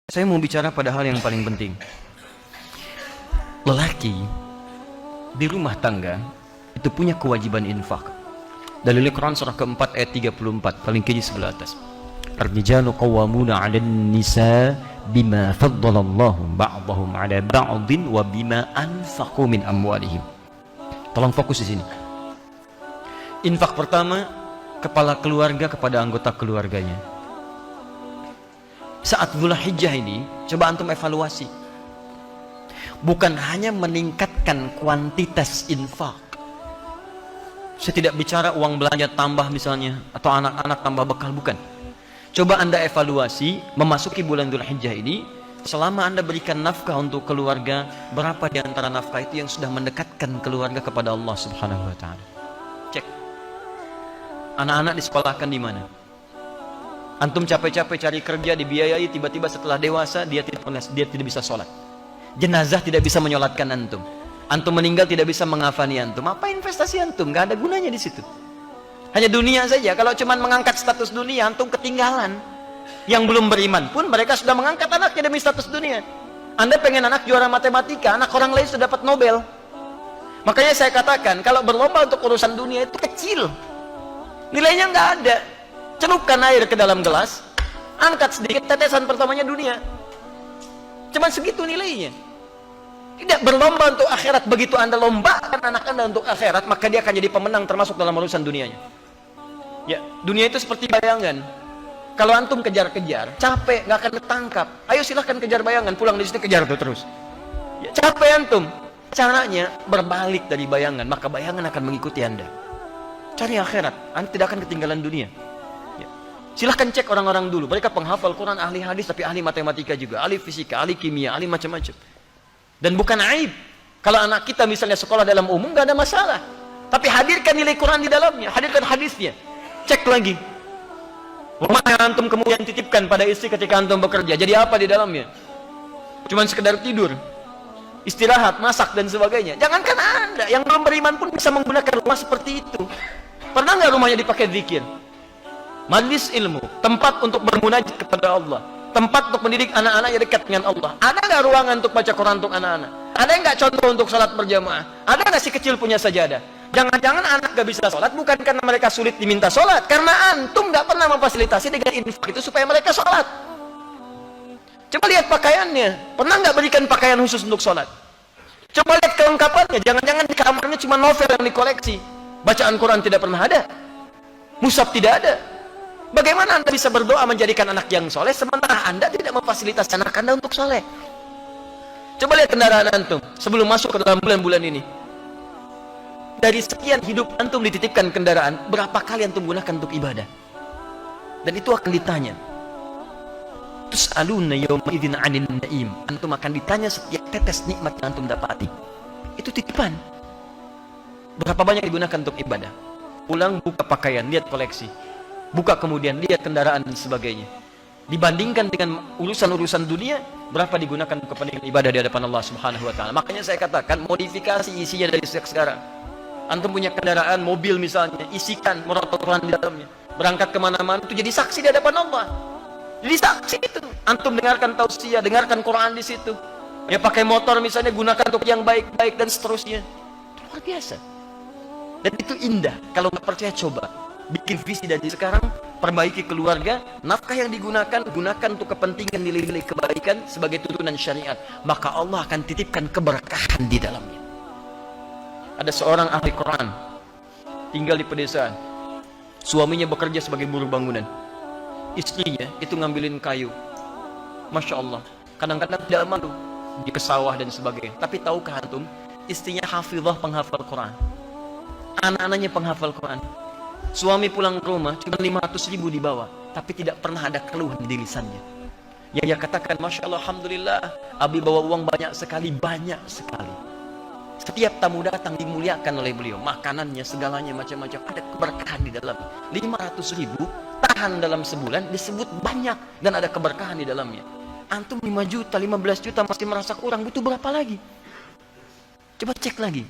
Saya mau bicara pada hal yang paling penting. Lelaki di rumah tangga itu punya kewajiban infak. Dalil Quran surah keempat ayat 34 paling kiri sebelah atas. Ar-rijalu qawwamuna 'alan nisa bima faddalallahu ba'dahum 'ala ba'din wa bima anfaqu min amwalihim. Tolong fokus di sini. Infak pertama, kepala keluarga kepada anggota keluarganya. Saat Dzulhijjah ini, coba antum evaluasi. Bukan hanya meningkatkan kuantitas infak. Saya tidak bicara uang belanja tambah misalnya, atau anak-anak tambah bekal, bukan. Coba anda evaluasi, memasuki bulan Dzulhijjah ini, selama anda berikan nafkah untuk keluarga, berapa di antara nafkah itu yang sudah mendekatkan keluarga kepada Allah Subhanahu wa Ta'ala? Cek. Anak-anak disekolahkan di mana? Antum capek-capek cari kerja, dibiayai, tiba-tiba setelah dewasa dia tidak bisa sholat. Jenazah tidak bisa menyolatkan antum. Antum meninggal tidak bisa mengafani antum. Apa investasi antum? Gak ada gunanya di situ. Hanya dunia saja. Kalau cuma mengangkat status dunia, antum ketinggalan. Yang belum beriman pun mereka sudah mengangkat anaknya demi status dunia. Anda pengen anak juara matematika, anak orang lain sudah dapat Nobel. Makanya saya katakan, kalau berlomba untuk urusan dunia itu kecil. Nilainya nggak ada. Celupkan air ke dalam gelas, angkat sedikit, tetesan pertamanya dunia. Cuman segitu nilainya. Tidak berlomba untuk akhirat. Begitu anda lombakan anak anda untuk akhirat, maka dia akan jadi pemenang termasuk dalam urusan dunianya. Ya, dunia itu seperti bayangan. Kalau antum kejar-kejar, capek, nggak akan ketangkap. Ayo silahkan kejar bayangan, pulang di sini kejar tuh terus. Ya, capek antum. Caranya berbalik dari bayangan, maka bayangan akan mengikuti anda. Cari akhirat, anda tidak akan ketinggalan dunia. Silahkan cek orang-orang dulu, mereka penghafal Quran, ahli hadis, tapi ahli matematika juga, ahli fisika, ahli kimia, ahli macam-macam. Dan bukan aib kalau anak kita misalnya sekolah dalam umum, gak ada masalah. Tapi hadirkan nilai Quran di dalamnya, hadirkan hadisnya. Cek lagi. Rumah yang antum kemudian titipkan pada istri ketika antum bekerja, jadi apa di dalamnya? Cuman sekedar tidur, istirahat, masak dan sebagainya. Jangankan anda, yang belum beriman pun bisa menggunakan rumah seperti itu. Pernah nggak rumahnya dipakai zikir? Majlis ilmu, tempat untuk bermunajat kepada Allah, tempat untuk mendidik anak-anak yang dekat dengan Allah. Ada nggak ruangan untuk baca Quran untuk anak-anak? Ada nggak contoh untuk salat berjamaah? Ada nggak si kecil punya sajadah? Jangan-jangan anak nggak bisa salat bukan karena mereka sulit diminta salat, karena antum nggak pernah memfasilitasi dengan infak itu supaya mereka salat. Coba lihat pakaiannya, pernah nggak berikan pakaian khusus untuk salat? Coba lihat kelengkapannya, jangan-jangan di kamarnya cuma novel yang dikoleksi, bacaan Quran tidak pernah ada, mushaf tidak ada. Bagaimana anda bisa berdoa menjadikan anak yang soleh sementara anda tidak memfasilitasi anak anda untuk soleh? Coba lihat kendaraan antum sebelum masuk ke dalam bulan-bulan ini. Dari sekian hidup antum dititipkan kendaraan, berapa kali antum gunakan untuk ibadah? Dan itu akan ditanya. Tus'aluna yawma idzin 'anil na'im. Antum akan ditanya setiap tetes nikmat yang antum dapati. Itu titipan. Berapa banyak digunakan untuk ibadah? Pulang buka pakaian, lihat koleksi. Buka kemudian lihat kendaraan dan sebagainya. Dibandingkan dengan urusan-urusan dunia, berapa digunakan untuk kepentingan ibadah di hadapan Allah Subhanahu wa Ta'ala. Makanya saya katakan modifikasi isinya dari sejak sekarang. Antum punya kendaraan, mobil misalnya, isikan murotal Quran di dalamnya. Berangkat kemana-mana itu jadi saksi di hadapan Allah. Jadi saksi itu. Antum dengarkan tausiah, dengarkan Quran di situ. Ya pakai motor misalnya, gunakan untuk yang baik-baik dan seterusnya. Itu luar biasa. Dan itu indah. Kalau nggak percaya coba. Bikin visi dari sekarang, perbaiki keluarga, nafkah yang digunakan, gunakan untuk kepentingan nilai-nilai kebaikan sebagai tuntunan syariat. Maka Allah akan titipkan keberkahan di dalamnya. Ada seorang ahli Quran, tinggal di pedesaan. Suaminya bekerja sebagai buruh bangunan. Istrinya itu ngambilin kayu. Masya Allah, kadang-kadang tidak malu, di sawah dan sebagainya. Tapi tahukah antum, istrinya hafizah penghafal Quran. Anak-anaknya penghafal Quran. Suami pulang ke rumah cuma 500.000 dibawa, tapi tidak pernah ada keluhan di lisannya. Yang dia katakan, Masya Allah, Alhamdulillah, Abi bawa uang banyak sekali, banyak sekali. Setiap tamu datang dimuliakan oleh beliau, makanannya, segalanya macam-macam, ada keberkahan di dalamnya. 500.000 tahan dalam sebulan disebut banyak dan ada keberkahan di dalamnya. Antum 5 juta, 15 juta masih merasa kurang, butuh berapa lagi? Coba cek lagi.